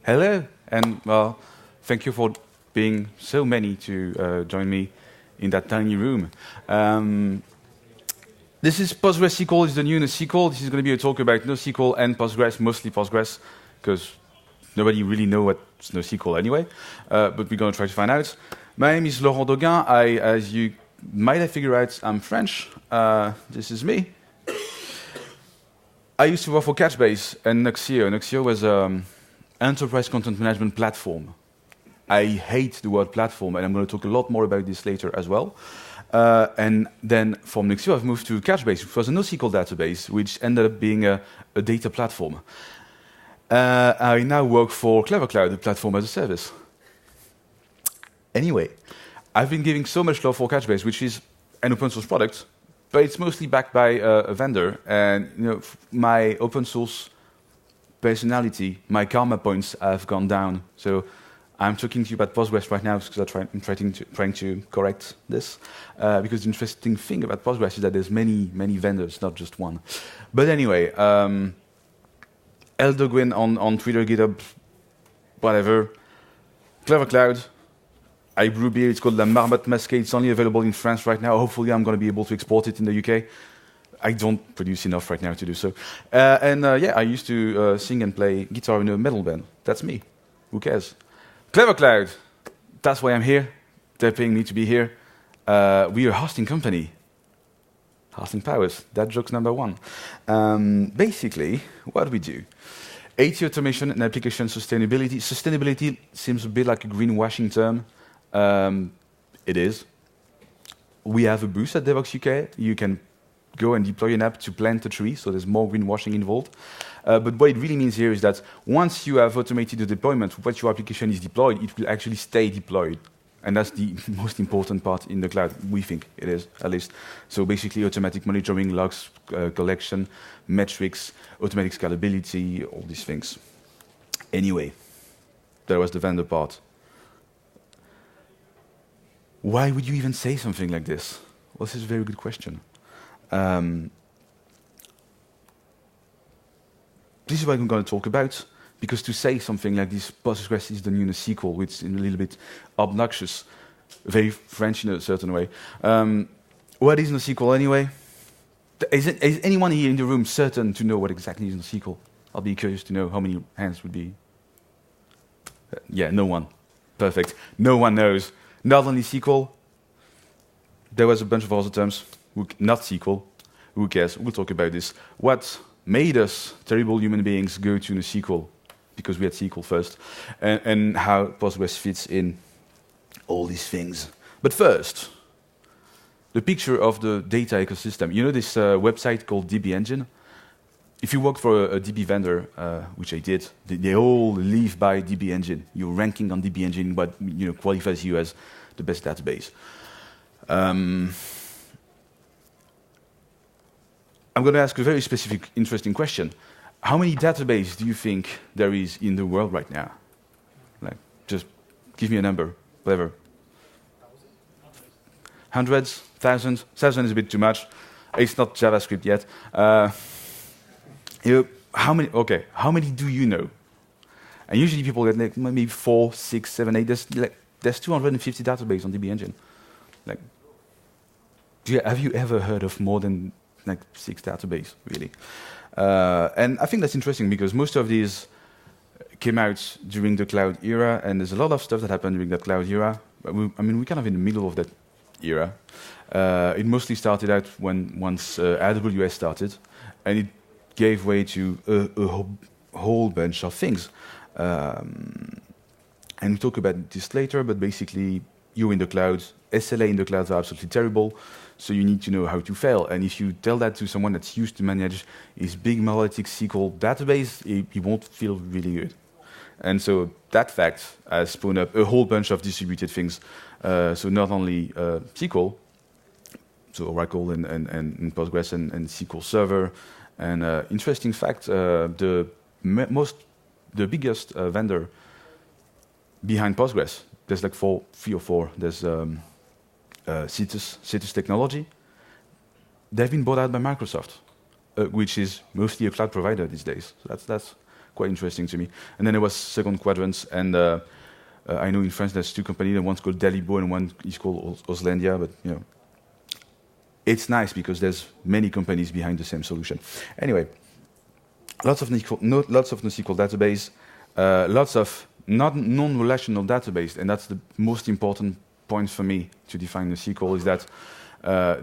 Hello, and well, thank you for being so many to join me in that tiny room. This is PostgreSQL, is the new NoSQL. This is going to be a talk about NoSQL and Postgres, mostly Postgres, because nobody really knows what's NoSQL anyway, but we're going to try to find out. My name is Laurent Doguin. As you might have figured out, I'm French. This is me. I used to work for Couchbase and Nuxio. Nuxio was enterprise content management platform. I hate the word platform, and I'm going to talk a lot more about this later as well. And then from Nuxio, I've moved to Couchbase, which was a NoSQL database, which ended up being a data platform. I now work for Clever Cloud, a platform as a service. Anyway, I've been giving so much love for Couchbase, which is an open source product, but it's mostly backed by a vendor. And my open source personality, my karma points have gone down. So I'm talking to you about Postgres right now because I'm trying to correct this. Because the interesting thing about Postgres is that there's many vendors, not just one. But anyway, Doguin on Twitter, GitHub, whatever. Clever Cloud. I brew beer. It's called La Marmotte Masquée. It's only available in France right now. Hopefully, I'm going to be able to export it in the UK. I don't produce enough right now to do so. Yeah, I used to sing and play guitar in a metal band. That's me. Who cares? Clever Cloud. That's why I'm here. They're paying me to be here. We're a hosting company. Hosting powers. That joke's number one. Basically, what do we do? AT automation and application sustainability. Sustainability seems a bit like a greenwashing term. It is. We have a booth at Devox UK. You can go and deploy an app to plant a tree, so there's more greenwashing involved. But what it really means here is that once you have automated the deployment, once your application is deployed, it will actually stay deployed. And that's the most important part in the cloud, we think it is, at least. So basically automatic monitoring, logs, collection, metrics, automatic scalability, all these things. Anyway, that was the vendor part. Why would you even say something like this? Well, this is a very good question. This is what I'm going to talk about, because to say something like this, Postgres is the new NoSQL, which is a little bit obnoxious, very French in a certain way. What is NoSQL anyway? Is anyone here in the room certain to know what exactly is NoSQL? I'll be curious to know how many hands would be. Yeah, no one. Perfect. No one knows. Not only SQL, there was a bunch of other terms. Not SQL. Who cares? We'll talk about this. What made us terrible human beings go to NoSQL? Because we had SQL first. And how Postgres fits in all these things. But first, the picture of the data ecosystem. You know this website called DB Engine? If you work for a DB vendor, which I did, they all live by DB Engine. Your ranking on DB Engine what qualifies you as the best database. I'm going to ask a very specific, interesting question. How many databases do you think there is in the world right now? Like, just give me a number, whatever. Hundreds, thousands. 1,000 is a bit too much. It's not JavaScript yet. How many? Okay, how many do you know? And usually people get like maybe 4, 6, 7, 8. There's 250 databases on DB Engine. Like, have you ever heard of more than 6 databases, really? And I think that's interesting because most of these came out during the cloud era, and there's a lot of stuff that happened during that cloud era. We're kind of in the middle of that era. It mostly started out once AWS started, and it gave way to a whole bunch of things. And we'll talk about this later, but basically, you're in the cloud. SLA in the clouds are absolutely terrible, so you need to know how to fail. And if you tell that to someone that's used to manage his big monolithic SQL database, he won't feel really good. And so that fact has spawned up a whole bunch of distributed things. So not only SQL, so Oracle and Postgres and SQL Server. And interesting fact, the biggest vendor behind Postgres, there's like 3 or 4. There's Citus Technology. They've been bought out by Microsoft, which is mostly a cloud provider these days. So that's quite interesting to me. And then there was second quadrants, and I know in France there's two companies, and one's called Dalibo and one is called Oslandia, but you know, it's nice because there's many companies behind the same solution. Anyway, lots of NoSQL database, lots of non-relational database, and that's the most important point for me to define NoSQL is that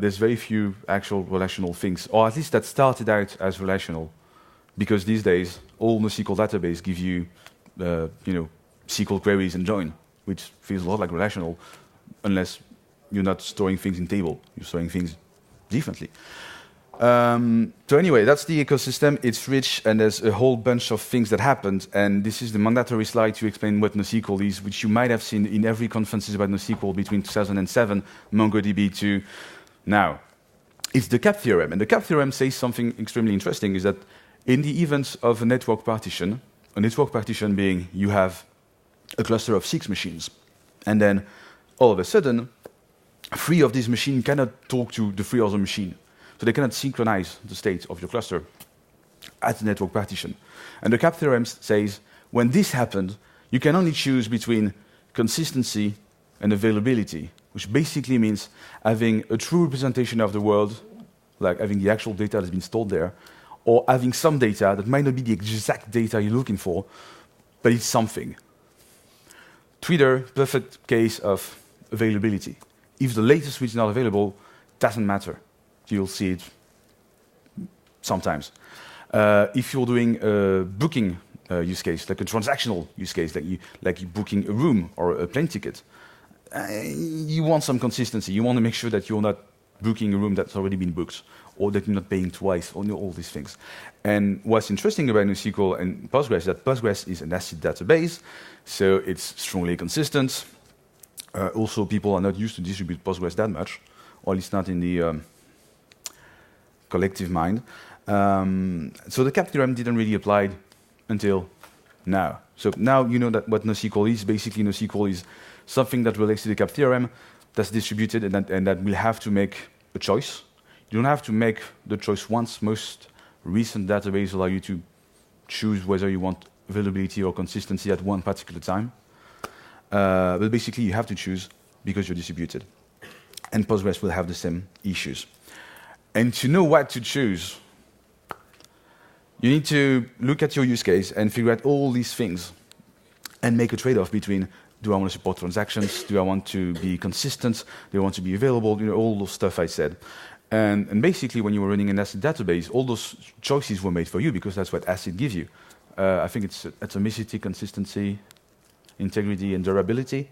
there's very few actual relational things, or at least that started out as relational, because these days all NoSQL database give you, SQL queries and join, which feels a lot like relational, unless you're not storing things in table, you're storing things differently. So anyway, that's the ecosystem. It's rich, and there's a whole bunch of things that happened. And this is the mandatory slide to explain what NoSQL is, which you might have seen in every conferences about NoSQL between 2007, MongoDB to now. It's the CAP theorem, and the CAP theorem says something extremely interesting: is that in the event of a network partition being you have a cluster of 6 machines, and then all of a sudden, 3 of these machines cannot talk to the 3 other machines. So they cannot synchronize the state of your cluster at the network partition. And the CAP theorem says, when this happens, you can only choose between consistency and availability, which basically means having a true representation of the world, like having the actual data that's been stored there, or having some data that might not be the exact data you're looking for, but it's something. Twitter, perfect case of availability. If the latest tweet is not available, doesn't matter. You'll see it sometimes. If you're doing a booking use case, like a transactional use case, like you booking a room or a plane ticket, you want some consistency. You want to make sure that you're not booking a room that's already been booked, or that you're not paying twice, or all these things. And what's interesting about NoSQL and Postgres is that Postgres is an ACID database, so it's strongly consistent. Also, people are not used to distribute Postgres that much, or at least not in the collective mind. So the CAP theorem didn't really apply until now. So now you know that what NoSQL is. Basically, NoSQL is something that relates to the CAP theorem, that's distributed, and that will have to make a choice. You don't have to make the choice once. Most recent databases allow you to choose whether you want availability or consistency at one particular time. But basically, you have to choose because you're distributed. And Postgres will have the same issues. And to know what to choose, you need to look at your use case and figure out all these things and make a trade-off between, do I want to support transactions? Do I want to be consistent? Do I want to be available? You know, all those stuff I said. And basically, when you were running an ACID database, all those choices were made for you because that's what ACID gives you. I think it's atomicity, consistency, integrity, and durability.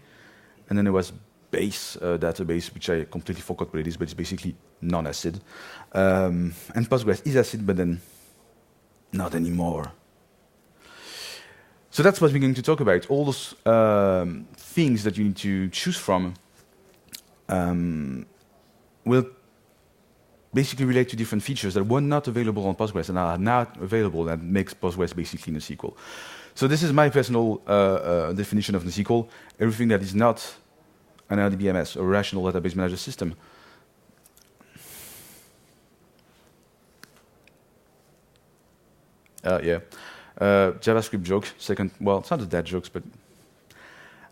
And then there was base database, which I completely forgot what it is, but it's basically non-ACID. And Postgres is ACID, but then not anymore. So that's what we're going to talk about. All those things that you need to choose from will basically relate to different features that were not available on Postgres and are now available, and makes Postgres basically NoSQL. So this is my personal definition of NoSQL. Everything that is not an RDBmS, a relational database manager system. JavaScript joke, second, well, it's not that jokes, but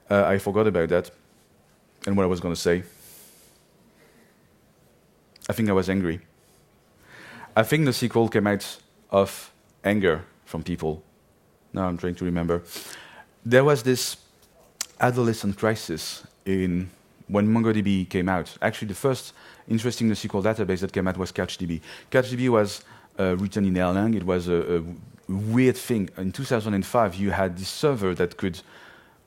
I forgot about that and what I was going to say. I think I was angry. I think NoSQL came out of anger from people. Now I'm trying to remember. There was this adolescent crisis when MongoDB came out. Actually, the first interesting NoSQL database that came out was CatchDB. CatchDB was written in Erlang. It was a weird thing. In 2005, you had this server that could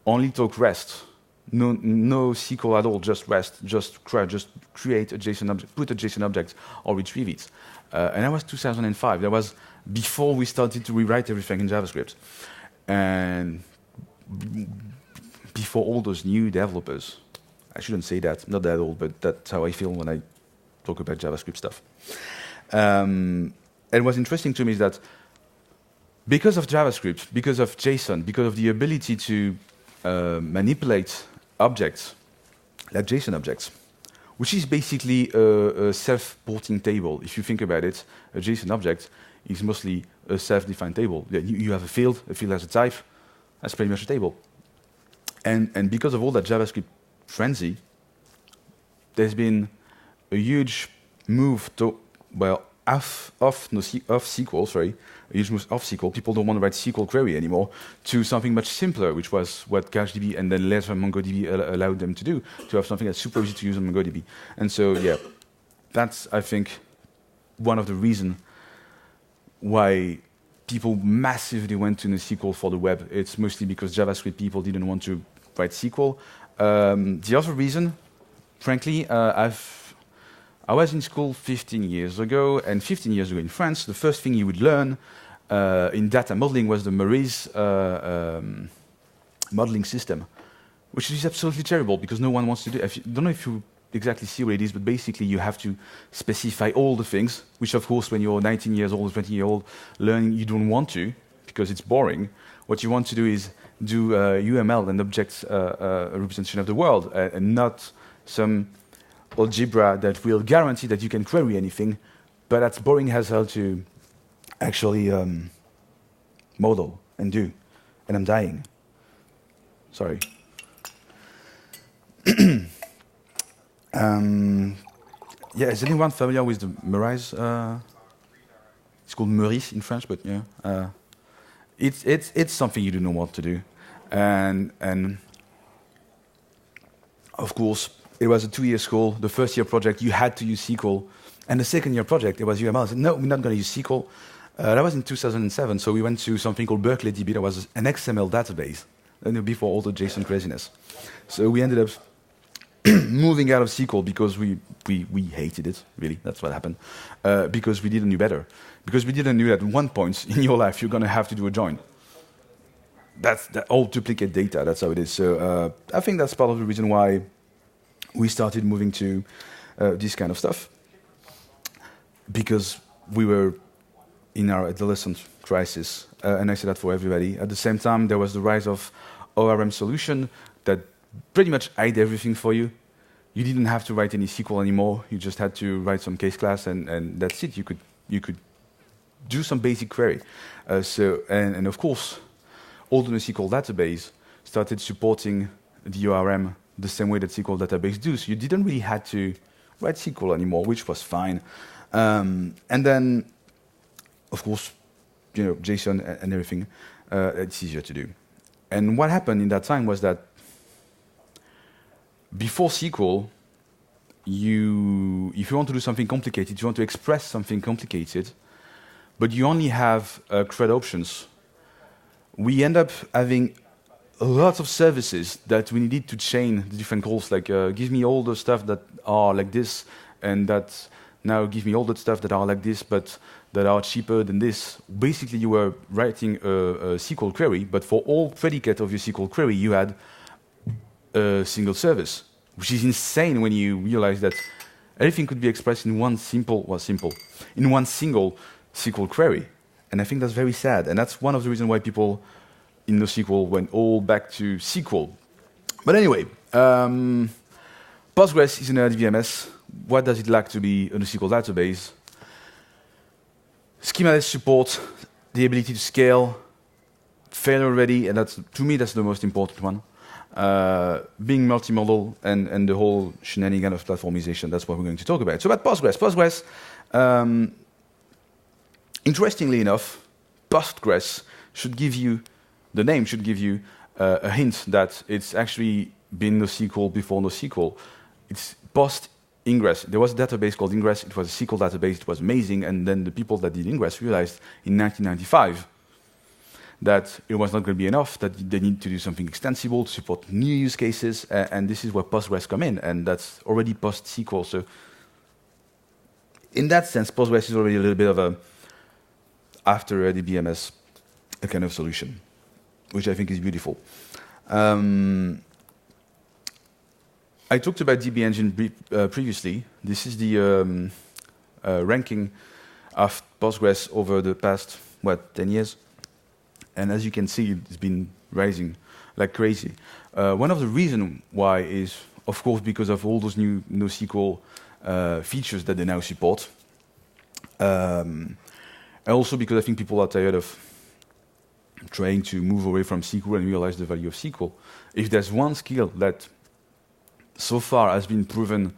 only talk REST. No SQL at all, just REST, just create a JSON object, put a JSON object, or retrieve it. And that was 2005. That was before we started to rewrite everything in JavaScript. And before all those new developers. I shouldn't say that, not that old, but that's how I feel when I talk about JavaScript stuff. And what's interesting to me is that because of JavaScript, because of JSON, because of the ability to manipulate objects, like JSON objects, which is basically a self-porting table. If you think about it, a JSON object is mostly a self-defined table. You have a field has a type, that's pretty much a table. And because of all that JavaScript frenzy, there's been a huge move to, well, off SQL, sorry, a huge move off SQL. People don't want to write SQL query anymore, to something much simpler, which was what CouchDB and then later MongoDB allowed them to do, to have something that's super easy to use on MongoDB. And so, yeah, that's, I think, one of the reasons why people massively went to NoSQL for the web. It's mostly because JavaScript people didn't want to write SQL. The other reason, frankly, I was in school 15 years ago, and 15 years ago in France, the first thing you would learn in data modeling was the Maurice modeling system, which is absolutely terrible because no one wants to do it. I don't know if you exactly see what it is, but basically you have to specify all the things, which of course when you're 19 years old, 20-year-old learning, you don't want to because it's boring. What you want to do is do UML and object representation of the world, and not some algebra that will guarantee that you can query anything, but that's boring as hell to actually model and do. And I'm dying. Sorry. Yeah, is anyone familiar with the Maurice? It's called Maurice in French, but yeah, it's something you do not want to do, and of course it was a 2-year school. The first year project you had to use SQL, and the second year project it was UML. I said no, we're not going to use SQL. That was in 2007, so we went to something called BerkeleyDB. That was an XML database, before all the JSON craziness. So we ended up moving out of SQL because we hated it, really. That's what happened. Because we didn't know better. Because we didn't know that at one point in your life you're going to have to do a join. That's all duplicate data. That's how it is. So I think that's part of the reason why we started moving to this kind of stuff. Because we were in our adolescent crisis, and I say that for everybody. At the same time, there was the rise of ORM solution that pretty much hide everything for you. You didn't have to write any SQL anymore. You just had to write some case class, and that's it. You could do some basic query. And of course, all the NoSQL database started supporting the ORM the same way that SQL database do. So you didn't really have to write SQL anymore, which was fine. And then, of course, JSON and everything, it's easier to do. And what happened in that time was that before SQL, if you want to do something complicated, you want to express something complicated, but you only have CRUD options, we end up having lots of services that we needed to chain the different calls, like give me all the stuff that are like this, and that now give me all the stuff that are like this, but that are cheaper than this. Basically, you were writing a SQL query, but for all predicate of your SQL query, you had a single service, which is insane when you realize that everything could be expressed in one single SQL query. And I think that's very sad. And that's one of the reasons why people in NoSQL went all back to SQL. But anyway, Postgres is an RDBmS. What does it like to be a NoSQL database? Schemaless support, the ability to scale, failure ready, and to me that's the most important one. Being multimodal and the whole shenanigan of platformization, that's what we're going to talk about. So about Postgres. Postgres, interestingly enough, Postgres should give you, the name should give you a hint that it's actually been NoSQL before NoSQL. It's post-Ingress. There was a database called Ingress. It was a SQL database. It was amazing. And then the people that did Ingress realized in 1995 that it was not going to be enough, that they need to do something extensible to support new use cases, and this is where Postgres come in, and that's already post-SQL. So in that sense, Postgres is already a little bit of a, after RDBmS, a kind of solution, which I think is beautiful. I talked about DB Engine previously. This is the ranking of Postgres over the past, 10 years? And as you can see, it's been rising like crazy. One of the reasons why is of course, because of all those new NoSQL features that they now support. And also because I think people are tired of trying to move away from SQL and realize the value of SQL. If there's one skill that so far has been proven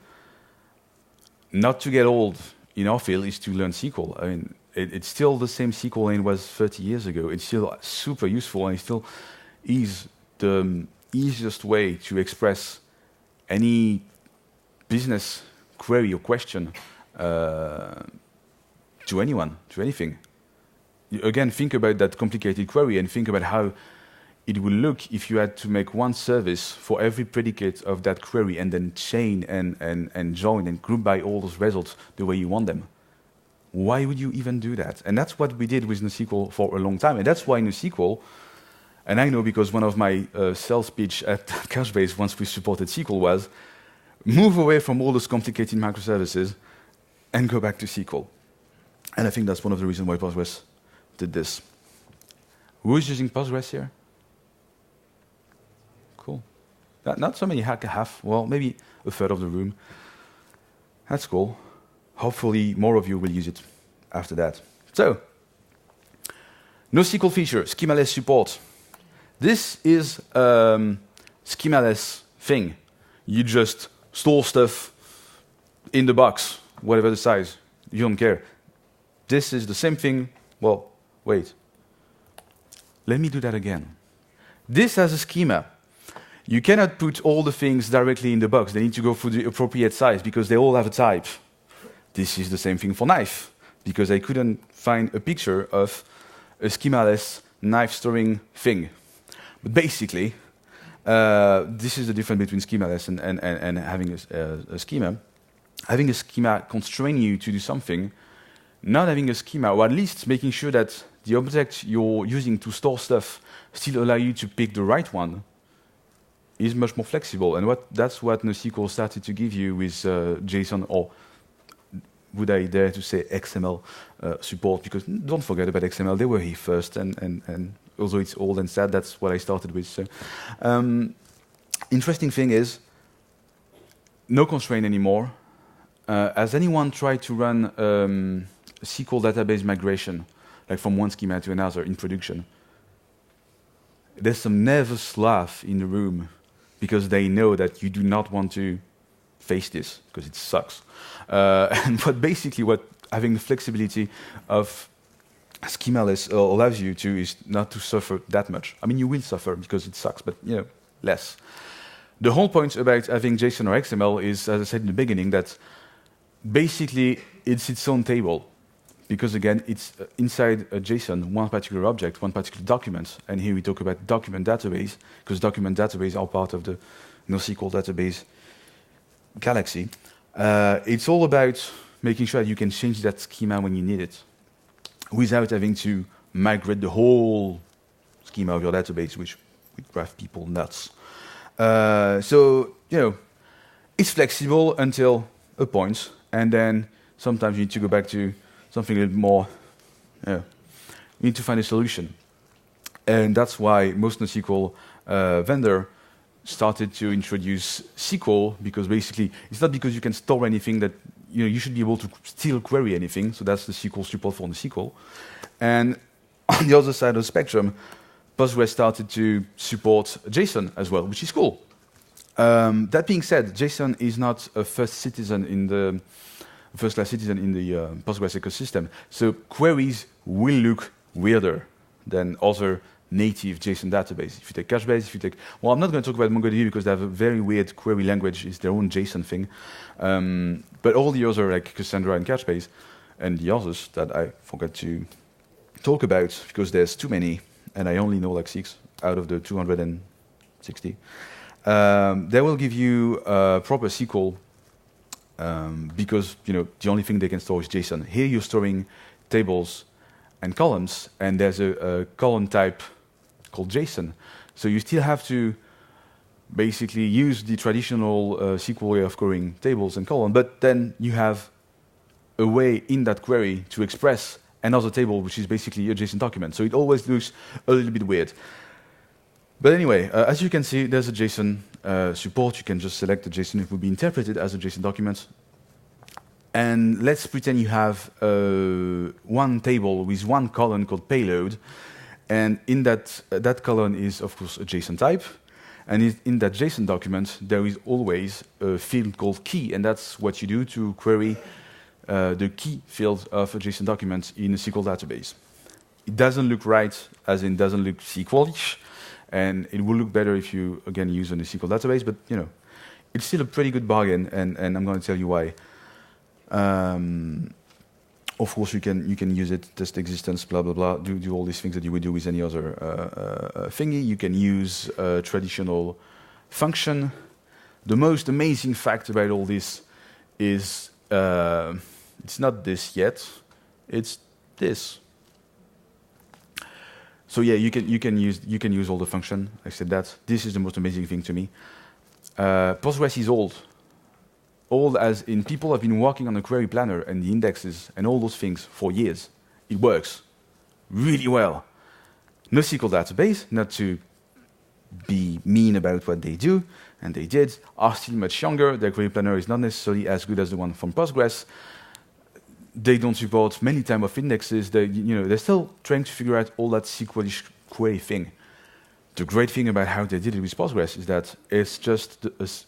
not to get old in our field, is to learn SQL. I mean, it's still the same SQL it was 30 years ago. It's still super useful, and it still is the easiest way to express any business query or question to anyone, to anything. Again, think about that complicated query and think about how it would look if you had to make one service for every predicate of that query and then chain and join and group by all those results the way you want them. Why would you even do that? And that's what we did with NoSQL for a long time. And that's why NoSQL, and I know because one of my sales pitch at Couchbase once we supported SQL was, move away from all those complicated microservices and go back to SQL. And I think that's one of the reasons why Postgres did this. Who is using Postgres here? Cool. Not so many, half, well, maybe a third of the room. That's cool. Hopefully more of you will use it after that. So, NoSQL feature, schemaless support. This is schemaless thing. You just store stuff in the box, whatever the size. You don't care. This is the same thing. Well, wait. Let me do that again. This has a schema. You cannot put all the things directly in the box. They need to go for the appropriate size because they all have a type. This is the same thing for knife, because I couldn't find a picture of a schemaless knife storing thing. But basically, this is the difference between schemaless and having a schema. Having a schema constrain you to do something, not having a schema, or at least making sure that the object you're using to store stuff still allow you to pick the right one, is much more flexible. And that's what NoSQL started to give you with JSON, or would I dare to say XML support, because don't forget about XML, they were here first, and although it's old and sad, that's what I started with. So, interesting thing is, no constraint anymore. Has anyone tried to run a SQL database migration, like from one schema to another in production? There's some nervous laugh in the room, because they know that you do not want to face this, because it sucks. But basically what having the flexibility of schemaless allows you to is not to suffer that much. I mean, you will suffer because it sucks, but less. The whole point about having JSON or XML is, as I said in the beginning, that basically it's its own table. Because again, it's inside a JSON, one particular object, one particular document. And here we talk about document database, because document database are part of the NoSQL database galaxy. It's all about making sure that you can change that schema when you need it, without having to migrate the whole schema of your database, which would drive people nuts. So, it's flexible until a point, and then sometimes you need to go back to something a little more, you need to find a solution. And that's why most NoSQL vendor started to introduce SQL, because basically, it's not because you can store anything that you should be able to still query anything, so that's the SQL support for NoSQL. And on the other side of the spectrum, Postgres started to support JSON as well, which is cool. That being said, JSON is not a first-class citizen in the Postgres ecosystem. So queries will look weirder than other native JSON databases. If you take Couchbase, well, I'm not going to talk about MongoDB because they have a very weird query language. It's their own JSON thing. But all the other, like Cassandra and Couchbase, and the others that I forgot to talk about because there's too many, and I only know like 6 out of the 260. They will give you proper SQL. Because the only thing they can store is JSON. Here you're storing tables and columns, and there's a column type called JSON. So you still have to basically use the traditional SQL way of querying tables and columns, but then you have a way in that query to express another table, which is basically a JSON document. So it always looks a little bit weird. But anyway, as you can see, there's a JSON support. You can just select the JSON. It will be interpreted as a JSON document. And let's pretend you have one table with one column called payload. And in that column is, of course, a JSON type. And in that JSON document, there is always a field called key. And that's what you do to query the key field of a JSON document in a SQL database. It doesn't look right, as in doesn't look SQL-ish. And it will look better if you, again, use on a SQL database. But, you know, it's still a pretty good bargain. And I'm going to tell you why. Of course, you can use it, test existence, blah, blah, blah, do all these things that you would do with any other thingy. You can use a traditional function. The most amazing fact about all this is it's not this yet, it's this. So yeah, you can use all the function. I said that. This is the most amazing thing to me. Postgres is old. Old as in people have been working on the query planner and the indexes and all those things for years. It works really well. NoSQL database, not to be mean about what they do, and they did, are still much younger. Their query planner is not necessarily as good as the one from Postgres. They don't support many types of indexes. They're still trying to figure out all that SQL-ish query thing. The great thing about how they did it with Postgres is that it's just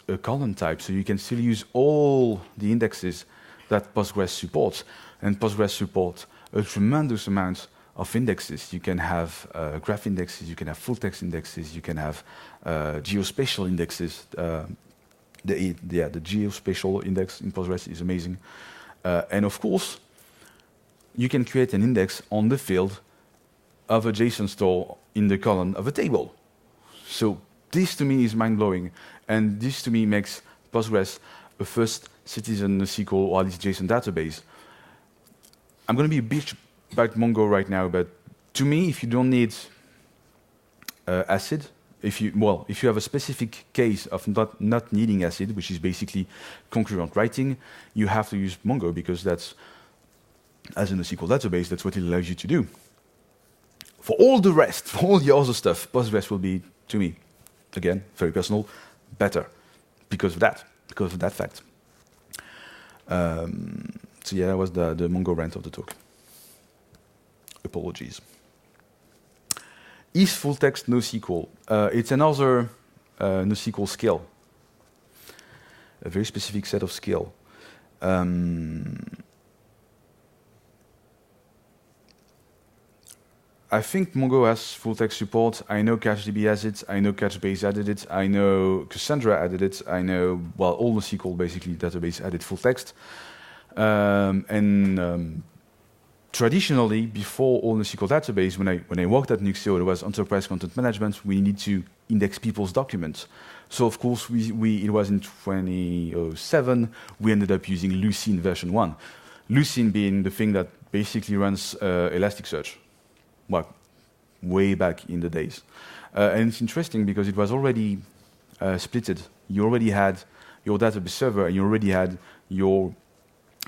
a column type, so you can still use all the indexes that Postgres supports. And Postgres supports a tremendous amount of indexes. You can have graph indexes, you can have full text indexes, you can have geospatial indexes. The geospatial index in Postgres is amazing. And of course, you can create an index on the field of a JSON store in the column of a table. So this to me is mind-blowing, and this to me makes Postgres a first citizen NoSQL or at least JSON database. I'm going to be a bitch about Mongo right now, but to me, if you don't need ACID, if you have a specific case of not needing ACID, which is basically concurrent writing, you have to use Mongo because that's, as a NoSQL database, that's what it allows you to do. For all the rest, for all the other stuff, Postgres will be, to me, again, very personal, better because of that fact. So yeah, that was the Mongo rant of the talk. Apologies. Is full text NoSQL? It's another NoSQL skill, a very specific set of skill. I think Mongo has full text support. I know CatchDB has it. I know Couchbase added it. I know Cassandra added it. I know, well, all NoSQL basically database added full text. Traditionally, before all NoSQL database, when I worked at Nuxio, it was enterprise content management. We need to index people's documents. So of course, it was in 2007. We ended up using Lucene version 1. Lucene being the thing that basically runs Elasticsearch. Well, way back in the days. And it's interesting because it was already splitted. You already had your database server and you already had your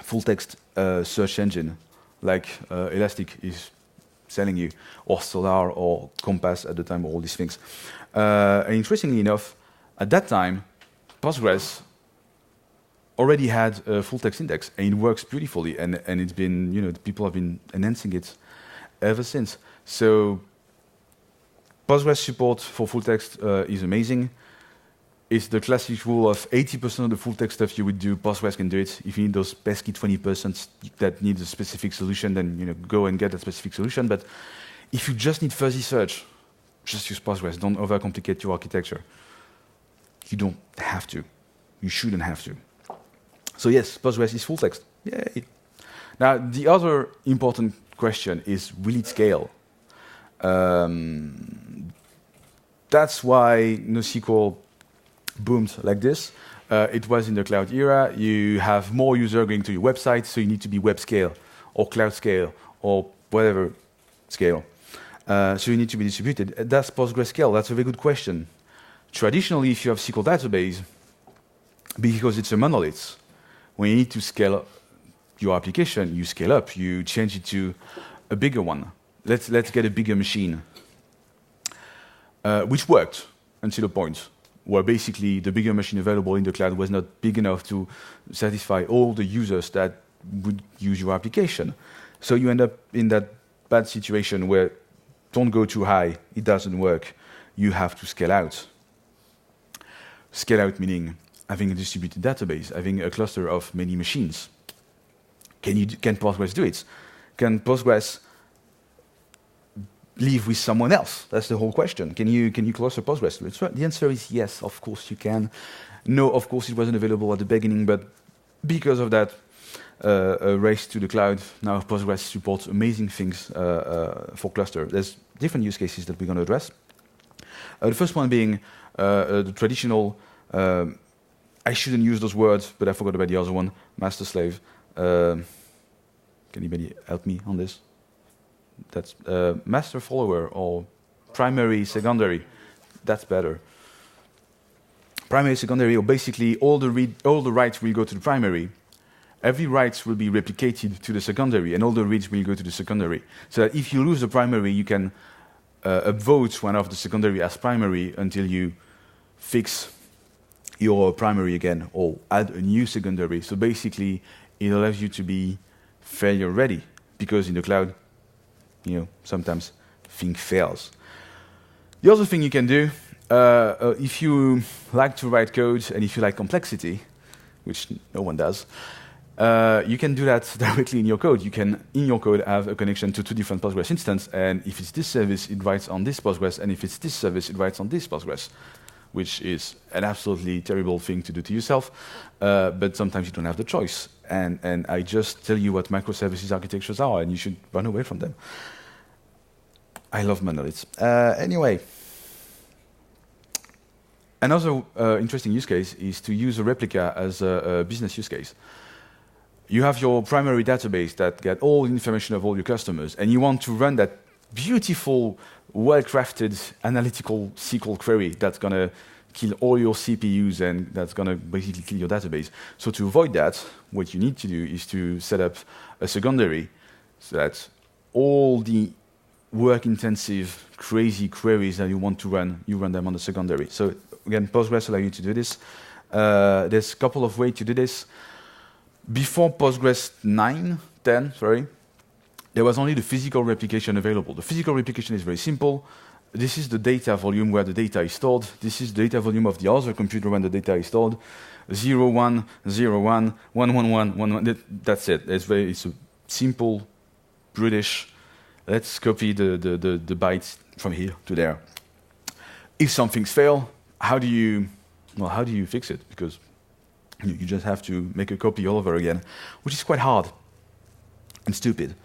full text search engine, like Elastic is selling you, or Solar, or Compass at the time, all these things. And interestingly enough, at that time, Postgres already had a full text index, and it works beautifully, and it's been, people have been enhancing it ever since. So Postgres support for full text is amazing. It's the classic rule of 80% of the full text stuff you would do, Postgres can do it. If you need those pesky 20% that need a specific solution, then go and get that specific solution. But if you just need fuzzy search, just use Postgres. Don't overcomplicate your architecture. You don't have to. You shouldn't have to. So yes, Postgres is full text. Yay. Now, the other important question is, will it scale? That's why NoSQL boomed like this. It was in the cloud era. You have more users going to your website, so you need to be web scale or cloud scale or whatever scale. So you need to be distributed. That's PostgreSQL. That's a very good question. Traditionally, if you have SQL database, because it's a monolith, when you need to scale up your application, you scale up, you change it to a bigger one. Let's get a bigger machine. which worked until a point where basically the bigger machine available in the cloud was not big enough to satisfy all the users that would use your application. So you end up in that bad situation where don't go too high, it doesn't work, you have to scale out. Scale out meaning having a distributed database, having a cluster of many machines. Can Postgres do it? Can Postgres live with someone else? That's the whole question. Can you cluster Postgres to it? The answer is yes, of course you can. No, of course it wasn't available at the beginning, but because of that race to the cloud, now Postgres supports amazing things for cluster. There's different use cases that we're going to address. The first one being the traditional, I shouldn't use those words, but I forgot about the other one, master-slave. Can anybody help me on this? That's master-follower or primary, secondary. That's better. Primary, secondary, or basically all the writes will go to the primary. Every write will be replicated to the secondary, and all the reads will go to the secondary. So that if you lose the primary, you can upvote one of the secondary as primary until you fix your primary again, or add a new secondary. So basically, it allows you to be failure ready, because in the cloud, sometimes things fails. The other thing you can do, if you like to write code and if you like complexity, which no one does, you can do that directly in your code. You can, in your code, have a connection to two different Postgres instances, and if it's this service, it writes on this Postgres, and if it's this service, it writes on this Postgres, which is an absolutely terrible thing to do to yourself, but sometimes you don't have the choice. And I just tell you what microservices architectures are, and you should run away from them. I love monoliths. Anyway, another interesting use case is to use a replica as a business use case. You have your primary database that get all the information of all your customers, and you want to run that beautiful, well-crafted analytical SQL query that's going to kill all your CPUs and that's going to basically kill your database. So to avoid that, what you need to do is to set up a secondary so that all the work-intensive, crazy queries that you want to run, you run them on the secondary. So again, Postgres allows you to do this. There's a couple of ways to do this. Before Postgres 10, there was only the physical replication available. The physical replication is very simple. This is the data volume where the data is stored. This is the data volume of the other computer when the data is stored. 0, 1, 0, 1, 1, 1, 1, 1, 1. That's it. It's a simple, British. Let's copy the bytes from here to there. If some things fail, how do you fix it? Because you just have to make a copy all over again, which is quite hard and stupid.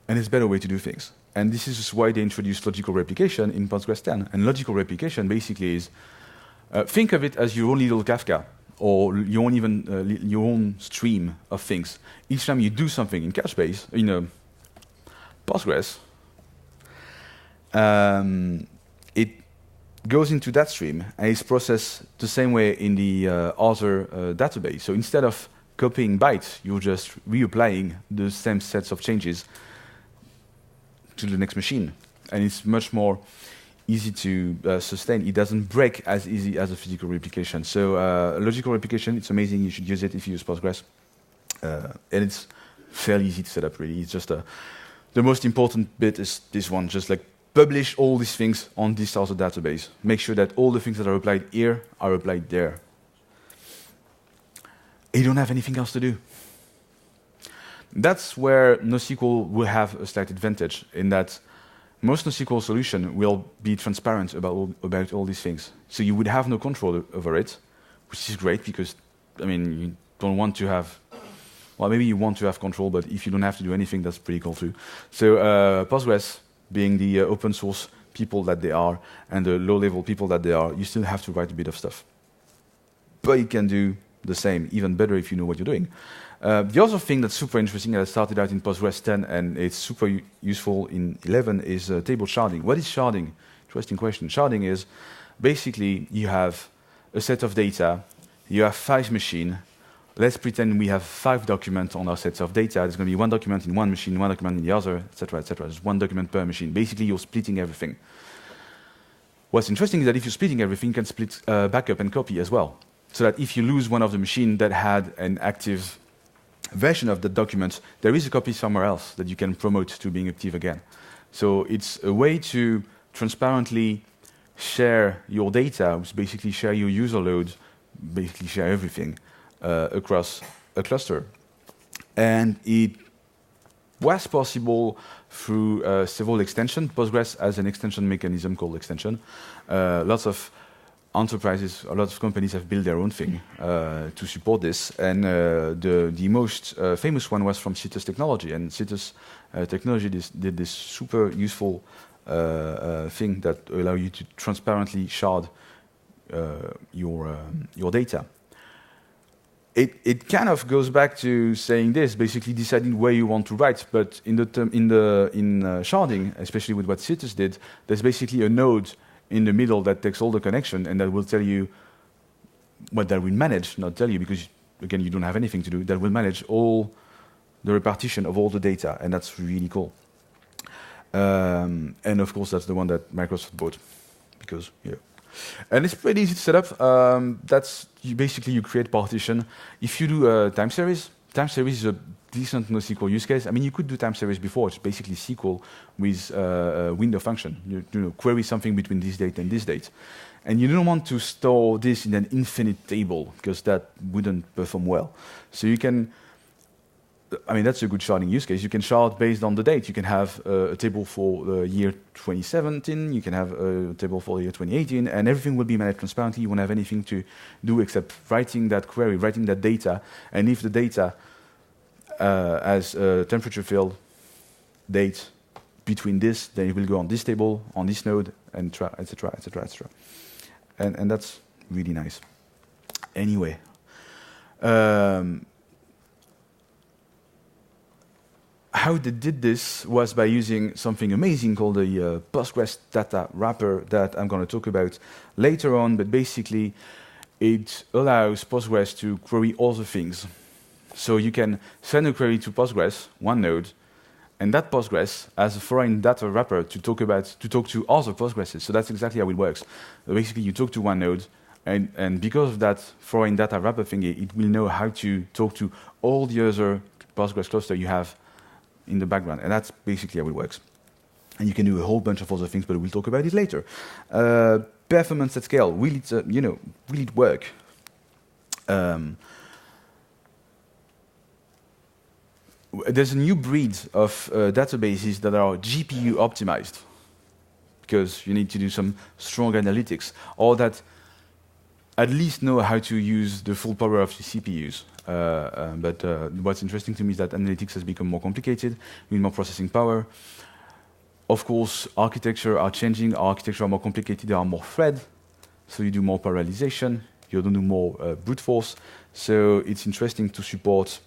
And it's a better way to do things. And this is why they introduced logical replication in Postgres 10. And logical replication basically is, think of it as your own little Kafka, or your own stream of things. Each time you do something in Couchbase, Postgres, it goes into that stream and is processed the same way in the other database. So instead of copying bytes, you're just reapplying the same sets of changes to the next machine. And it's much more easy to sustain. It doesn't break as easy as a physical replication. So logical replication, it's amazing. You should use it if you use Postgres. And it's fairly easy to set up, really. It's just the most important bit is this one, just like publish all these things on this other database. Make sure that all the things that are applied here are applied there. You don't have anything else to do. That's where NoSQL will have a slight advantage, in that most NoSQL solution will be transparent about all these things. So you would have no control over it, which is great because, you don't want to have, well, maybe you want to have control, but if you don't have to do anything, that's pretty cool too. So Postgres, being the open source people that they are and the low-level people that they are, you still have to write a bit of stuff. But you can do the same, even better if you know what you're doing. The other thing that's super interesting that started out in Postgres 10 and it's super useful in 11 is table sharding. What is sharding? Interesting question. Sharding is basically you have a set of data, you have 5 machines. Let's pretend we have 5 documents on our sets of data. There's going to be 1 document in one machine, 1 document in the other, etc., etc. There's 1 document per machine. Basically, you're splitting everything. What's interesting is that if you're splitting everything, you can split backup and copy as well. So that if you lose one of the machines that had an active version of the document, there is a copy somewhere else that you can promote to being active again. So it's a way to transparently share your data, which basically share your user load, basically share everything across a cluster. And it was possible through several extensions. Postgres has an extension mechanism called extension. Lots of enterprises, a lot of companies have built their own thing to support this. And the most famous one was from Citus Technology. And Citus Technology did this super useful thing that allow you to transparently shard your data. It kind of goes back to saying this, basically deciding where you want to write. But in sharding, especially with what Citus did, there's basically a node in the middle that takes all the connection, and that will tell you what that will manage, not tell you, because again you don't have anything to do. That will manage all the repartition of all the data, and that's really cool. And of course, that's the one that Microsoft bought, because and it's pretty easy to set up. That's basically you create partition. If you do a time series is a decent NoSQL use case. I mean, you could do time series before. It's basically SQL with a window function. You query something between this date and this date. And you don't want to store this in an infinite table, because that wouldn't perform well. So you can, I mean, that's a good sharding use case. You can shard based on the date. You can have a table for the year 2017. You can have a table for the year 2018, and everything will be managed transparently. You won't have anything to do except writing that query, writing that data. And if the data has a temperature field date between this, then it will go on this table, on this node, and etc., etc., etc. And that's really nice. Anyway. How they did this was by using something amazing called the Postgres data wrapper that I'm going to talk about later on, but basically it allows Postgres to query all the things. So you can send a query to Postgres, one node, and that Postgres has a foreign data wrapper to talk to other Postgres. So that's exactly how it works. Basically, you talk to one node, and because of that foreign data wrapper thingy, it will know how to talk to all the other Postgres cluster you have in the background, and that's basically how it works. And you can do a whole bunch of other things, but we'll talk about it later. Performance at scale, will it work? There's a new breed of databases that are GPU optimized, because you need to do some strong analytics, or that at least know how to use the full power of the CPUs. But what's interesting to me is that analytics has become more complicated, with more processing power. Of course, architecture are changing. Architecture are more complicated. There are more threads, so you do more parallelization. You don't do more brute force. So it's interesting to support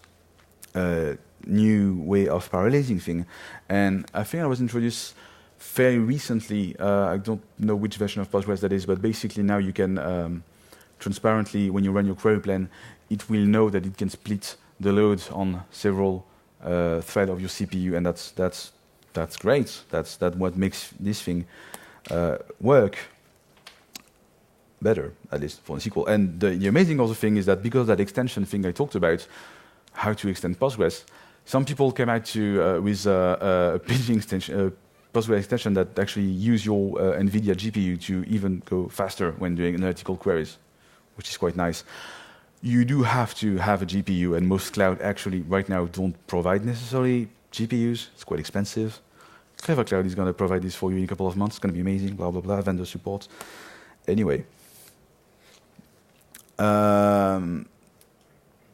a new way of parallelizing things. And I think I was introduced fairly recently. I don't know which version of Postgres that is, but basically now you can transparently, when you run your query plan, it will know that it can split the load on several threads of your CPU, and that's great. That's what makes this thing work better, at least for SQL. And the amazing other thing is that because of that extension thing I talked about, how to extend Postgres, some people came out with a paging extension, Postgres extension that actually use your NVIDIA GPU to even go faster when doing analytical queries, which is quite nice. You do have to have a GPU, and most cloud actually right now don't provide necessarily GPUs. It's quite expensive. Clever Cloud is going to provide this for you in a couple of months. It's going to be amazing, blah, blah, blah, vendor support. Anyway. You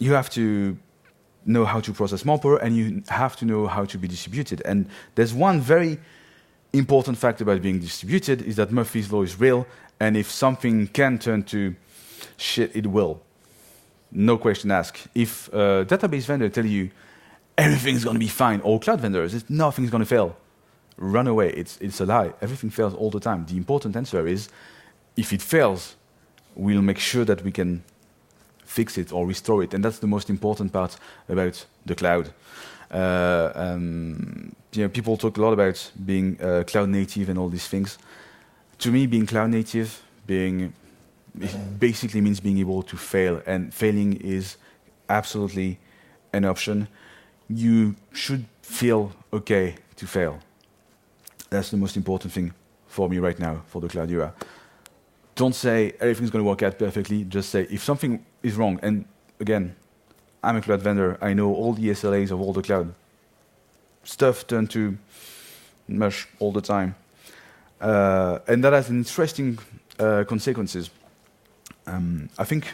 have to know how to process more power, and you have to know how to be distributed. And there's one very important fact about being distributed, is that Murphy's law is real, and if something can turn to shit, it will. No question asked. If a database vendor tell you everything's going to be fine, or cloud vendors, nothing's going to fail, run away. It's a lie. Everything fails all the time. The important answer is, if it fails, we'll make sure that we can fix it or restore it. And that's the most important part about the cloud. People talk a lot about being cloud native and all these things. To me, being cloud native, it basically means being able to fail, and failing is absolutely an option. You should feel okay to fail. That's the most important thing for me right now, for the cloud era. Don't say everything's going to work out perfectly. Just say if something is wrong, and again, I'm a cloud vendor. I know all the SLAs of all the cloud. Stuff turned to mush all the time. And that has interesting consequences. I think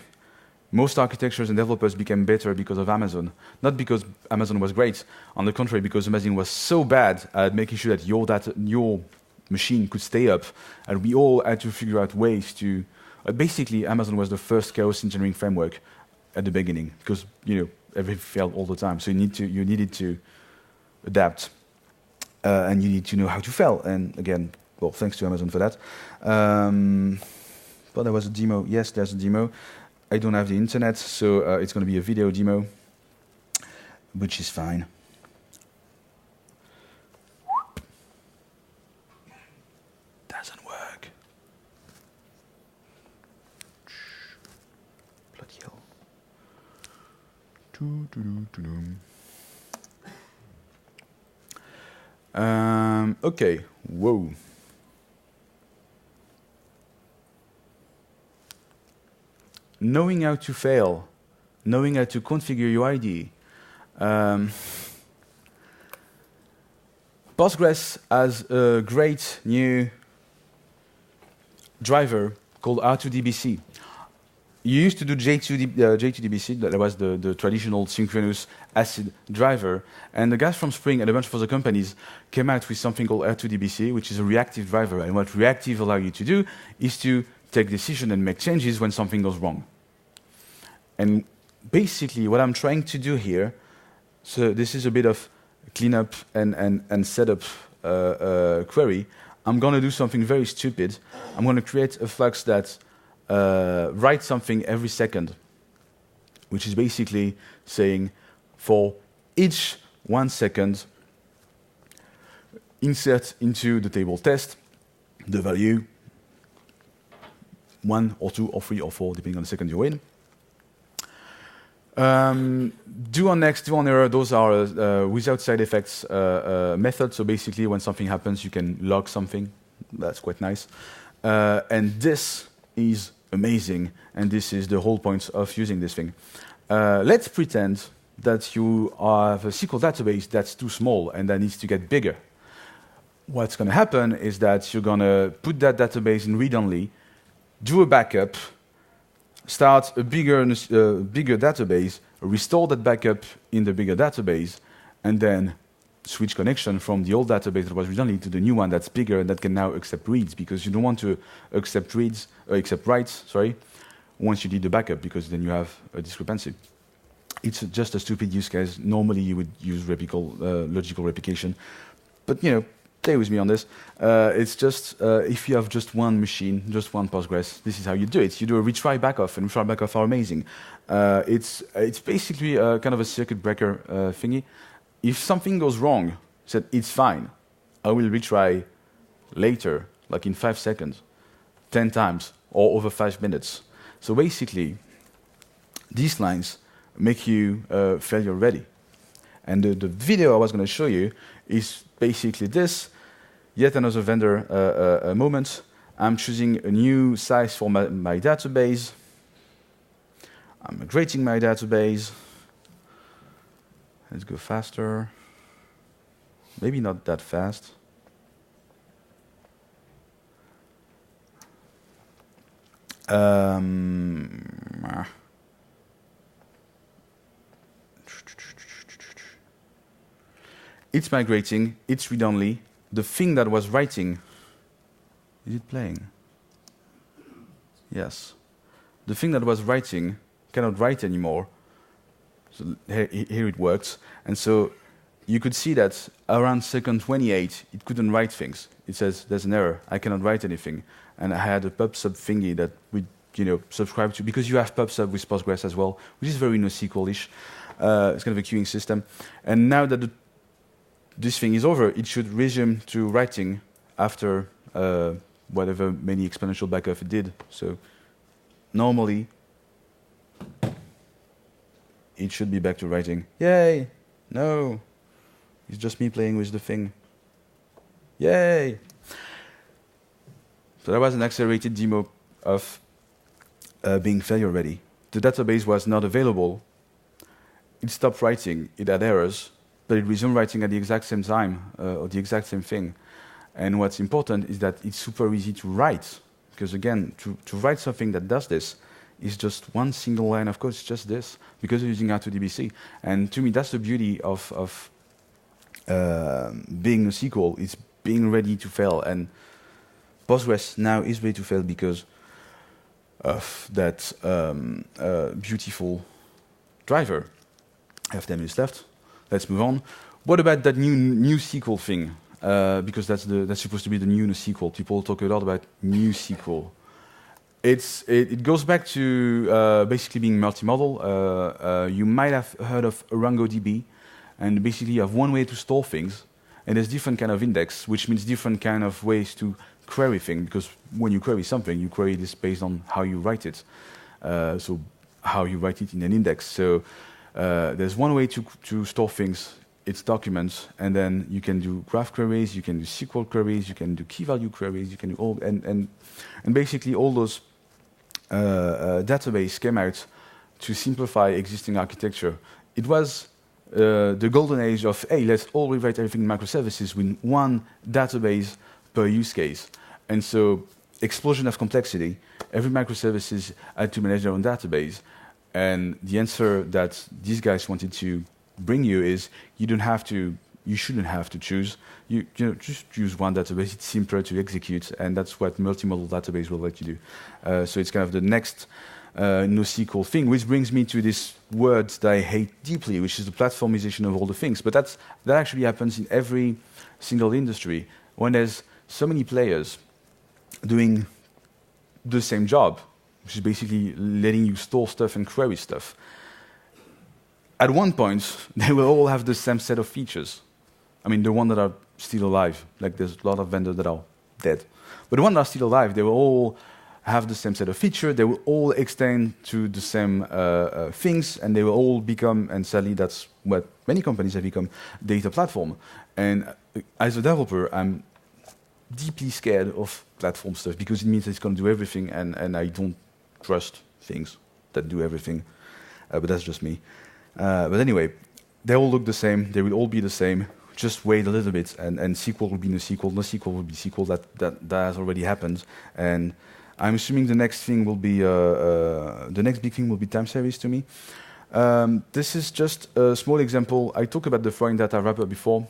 most architectures and developers became better because of Amazon. Not because Amazon was great. On the contrary, because Amazon was so bad at making sure that your machine could stay up, and we all had to figure out ways to. Basically, Amazon was the first chaos engineering framework at the beginning, because everything failed all the time. So you needed to adapt, and you need to know how to fail. And again, well, thanks to Amazon for that. But there was a demo. Yes, there's a demo. I don't have the internet, so it's going to be a video demo, which is fine. Doesn't work. Bloody hell. Okay. Whoa. Knowing how to fail, knowing how to configure your IDE. Postgres has a great new driver called R2DBC. You used to do J2DBC, that was the traditional synchronous ACID driver, and the guys from Spring and a bunch of other companies came out with something called R2DBC, which is a reactive driver. And what reactive allows you to do is to take decisions and make changes when something goes wrong. And basically, what I'm trying to do here, so this is a bit of cleanup and setup query. I'm going to do something very stupid. I'm going to create a flux that writes something every second, which is basically saying for each 1 second, insert into the table test the value 1 or 2 or 3 or 4, depending on the second you're in. Do on next, do on error, those are without side effects methods. So basically, when something happens, you can log something. That's quite nice. And this is amazing, and this is the whole point of using this thing. Let's pretend that you have a SQL database that's too small and that needs to get bigger. What's going to happen is that you're going to put that database in read-only, do a backup, start a bigger database, restore that backup in the bigger database, and then switch connection from the old database that was read-only to the new one that's bigger and that can now accept reads, because you don't want to accept writes, once you did the backup, because then you have a discrepancy. It's just a stupid use case. Normally you would use logical replication, but stay with me on this. It's just if you have just one machine, just one Postgres, this is how you do it. You do a retry backoff, and retry backoff are amazing. It's basically kind of a circuit breaker thingy. If something goes wrong, said it's fine. I will retry later, like in 5 seconds, 10 times, or over 5 minutes. So basically, these lines make you failure ready. And the video I was going to show you is basically this. Yet another vendor moment. I'm choosing a new size for my database. I'm migrating my database. Let's go faster. Maybe not that fast. It's migrating, it's read-only. The thing that was writing, is it playing? Yes. The thing that was writing cannot write anymore. So here it works. And so you could see that around second 28, it couldn't write things. It says, there's an error, I cannot write anything. And I had a pub-sub thingy that we subscribe to, because you have pub-sub with Postgres as well, which is very NoSQL-ish. It's kind of a queuing system. And now that this thing is over, it should resume to writing after whatever many exponential backup it did. So normally, it should be back to writing. Yay! No, it's just me playing with the thing. Yay! So that was an accelerated demo of being failure ready. The database was not available. It stopped writing. It had errors, but it resumed writing at the exact same time, or the exact same thing. And what's important is that it's super easy to write, because again, to write something that does this is just one single line of code. It's just this, because you're using RDBmS. And to me, that's the beauty of being a SQL. It's being ready to fail. And Postgres now is ready to fail because of that beautiful driver. I have 10 minutes left. Let's move on. What about that new SQL thing? Because that's supposed to be the new NoSQL. People talk a lot about new SQL. It goes back to basically being multimodal. You might have heard of ArongoDB, and basically you have one way to store things, and there's different kind of index, which means different kind of ways to query things. Because when you query something, you query this based on how you write it. So how you write it in an index. So there's one way to store things. It's documents, and then you can do graph queries, you can do SQL queries, you can do key value queries, you can do all, and basically all those database came out to simplify existing architecture. It was the golden age of, hey, let's all rewrite everything in microservices with one database per use case. And so, explosion of complexity. Every microservices had to manage their own database. And the answer that these guys wanted to bring you is you shouldn't have to choose. You just use one database. It's simpler to execute, and that's what multimodal database will let you do. So it's kind of the next NoSQL thing, which brings me to this word that I hate deeply, which is the platformization of all the things. But that actually happens in every single industry. When there's so many players doing the same job, which is basically letting you store stuff and query stuff, at one point, they will all have the same set of features. I mean, the ones that are still alive, like there's a lot of vendors that are dead. But the ones that are still alive, they will all have the same set of features, they will all extend to the same things, and they will all become, and sadly that's what many companies have become, data platform. And as a developer, I'm deeply scared of platform stuff, because it means it's going to do everything, and I don't trust things that do everything. But that's just me. But anyway, they all look the same. They will all be the same. Just wait a little bit, and SQL will be NoSQL. NoSQL will be SQL. That has already happened. And I'm assuming the next thing will be the next big thing will be time series to me. This is just a small example. I talked about the foreign data wrapper before.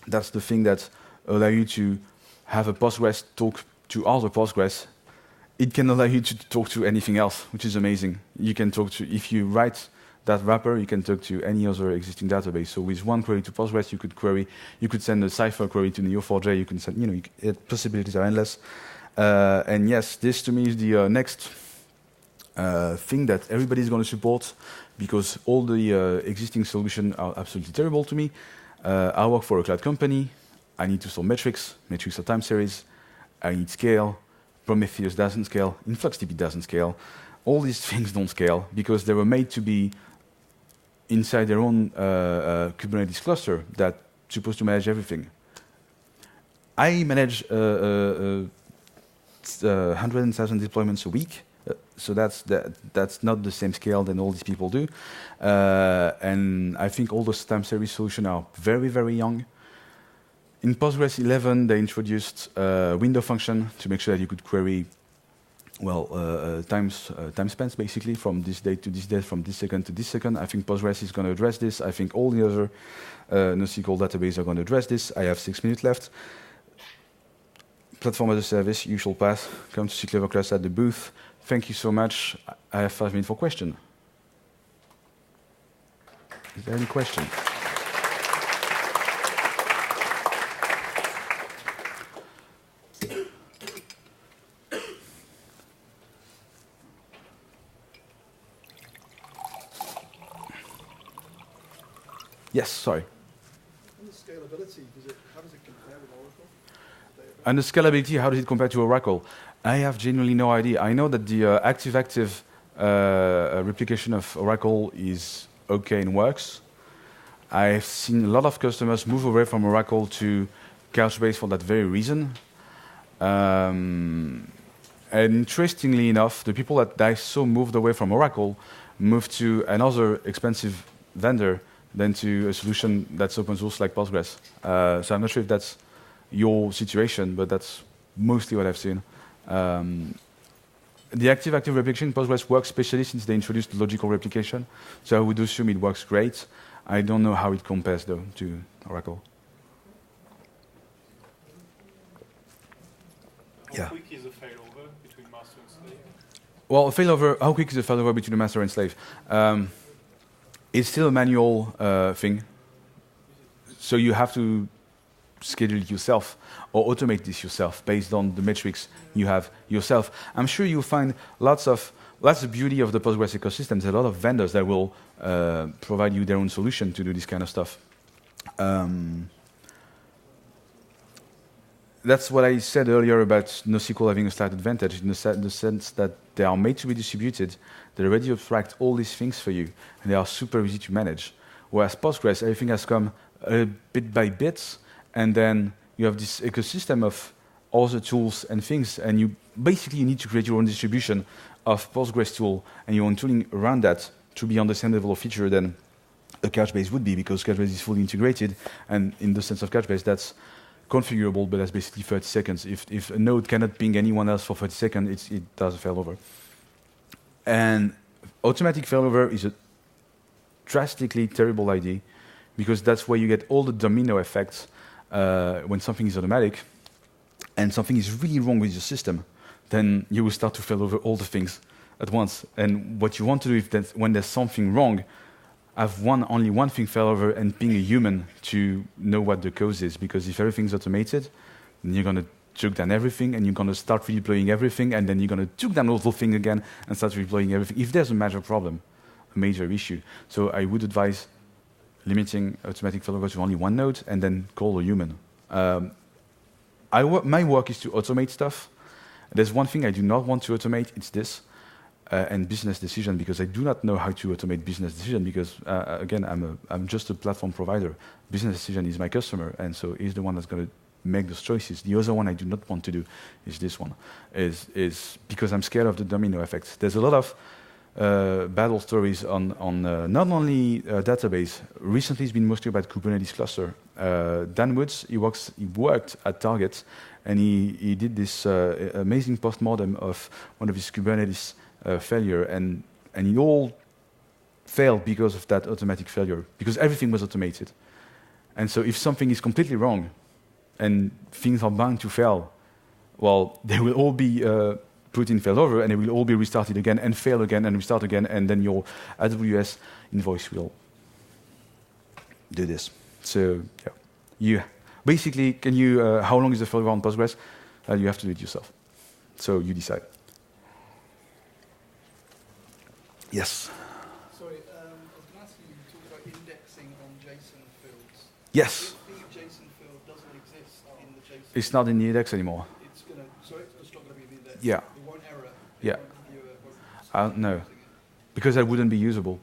That's the thing that allows you to have a Postgres talk to other Postgres. It can allow you to talk to anything else, which is amazing. You can talk to, if you write that wrapper, you can talk to any other existing database. So with one query to Postgres, you could send a Cypher query to Neo4j. You can send, possibilities are endless. And yes, this to me is the next thing that everybody's going to support, because all the existing solutions are absolutely terrible to me. I work for a cloud company. I need to store metrics. Metrics are time series. I need scale. Prometheus doesn't scale. InfluxDB doesn't scale. All these things don't scale because they were made to be inside their own Kubernetes cluster that's supposed to manage everything. I manage 100,000 deployments a week, so that's not the same scale than all these people do. And I think all those time series solutions are very, very young. In Postgres 11, they introduced a window function to make sure that you could query, time spent basically from this date to this date, from this second to this second. I think Postgres is going to address this. I think all the other NoSQL databases are going to address this. I have 6 minutes left. Platform as a service, usual path. Come to C Clever class at the booth. Thank you so much. I have 5 minutes for question. Is there any question? Yes, sorry. On the scalability, how does it compare with Oracle? And the scalability, how does it compare to Oracle? I have genuinely no idea. I know that the active-active replication of Oracle is okay and works. I've seen a lot of customers move away from Oracle to Couchbase for that very reason. And interestingly enough, the people that I saw moved away from Oracle moved to another expensive vendor than to a solution that's open source like Postgres. So I'm not sure if that's your situation, but that's mostly what I've seen. The active-active replication in Postgres works, especially since they introduced logical replication. So I would assume it works great. I don't know how it compares, though, to Oracle. How quick is a failover between master and slave? Well, a failover, how quick is a failover between the master and slave? It's still a manual thing. So you have to schedule it yourself or automate this yourself based on the metrics you have yourself. I'm sure you'll find lots of, that's the beauty of the Postgres ecosystem. There's a lot of vendors that will provide you their own solution to do this kind of stuff. That's what I said earlier about NoSQL having a slight advantage in the sense that they are made to be distributed. They already abstract all these things for you, and they are super easy to manage. Whereas Postgres, everything has come bit by bit, and then you have this ecosystem of other tools and things, and you basically need to create your own distribution of Postgres tool and your own tooling around that to be on the same level of feature than a Couchbase would be, because Couchbase is fully integrated, and in the sense of Couchbase, that's configurable, but that's basically 30 seconds. If a node cannot ping anyone else for 30 seconds, it does a failover. And automatic failover is a drastically terrible idea, because that's where you get all the domino effects when something is automatic, and something is really wrong with your system, then you will start to fail over all the things at once. And what you want to do is when there's something wrong, have only one thing fail over and ping a human to know what the cause is. Because if everything's automated, then you're going to choke down everything, and you're going to start redeploying everything, and then you're going to choke down the whole thing again and start redeploying everything. If there's a major problem, a major issue. So I would advise limiting automatic failover to only one node and then call a human. My work is to automate stuff. There's one thing I do not want to automate, it's this. And business decision, because I do not know how to automate business decision, because again, I'm just a platform provider. Business decision is my customer, and so he's the one that's going to make those choices. The other one I do not want to do is this one, is because I'm scared of the domino effects. There's a lot of battle stories on not only database. Recently, it's been mostly about Kubernetes cluster. Dan Woods, he worked at Target, and he did this amazing postmortem of one of his Kubernetes failure, and it all failed because of that automatic failure, because everything was automated. And so if something is completely wrong and things are bound to fail, well, they will all be put in failover, and they will all be restarted again and fail again and restart again, and then your AWS invoice will do this. So yeah, you basically, how long is the failover on Postgres? You have to do it yourself. So you decide. Yes. Sorry, I was going to ask you talked about indexing on JSON fields. Yes. If the JSON field doesn't exist in the JSON, It's not in the index anymore. it's going to. Sorry, it's not going to be in the index. Yeah. It won't error. Yeah. It won't give you a, No, because that wouldn't be usable.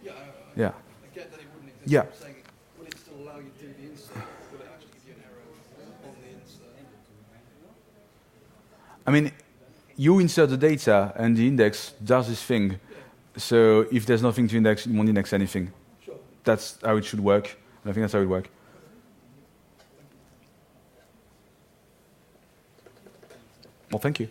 Yeah. Yeah. I get that it wouldn't exist. Yeah. I'm saying, will it still allow you to do the insert? Will it actually give you an error on the insert? I mean, you insert the data, and the index does this thing. So if there's nothing to index, it won't index anything. Sure. That's how it should work. And I think that's how it works. Well, thank you.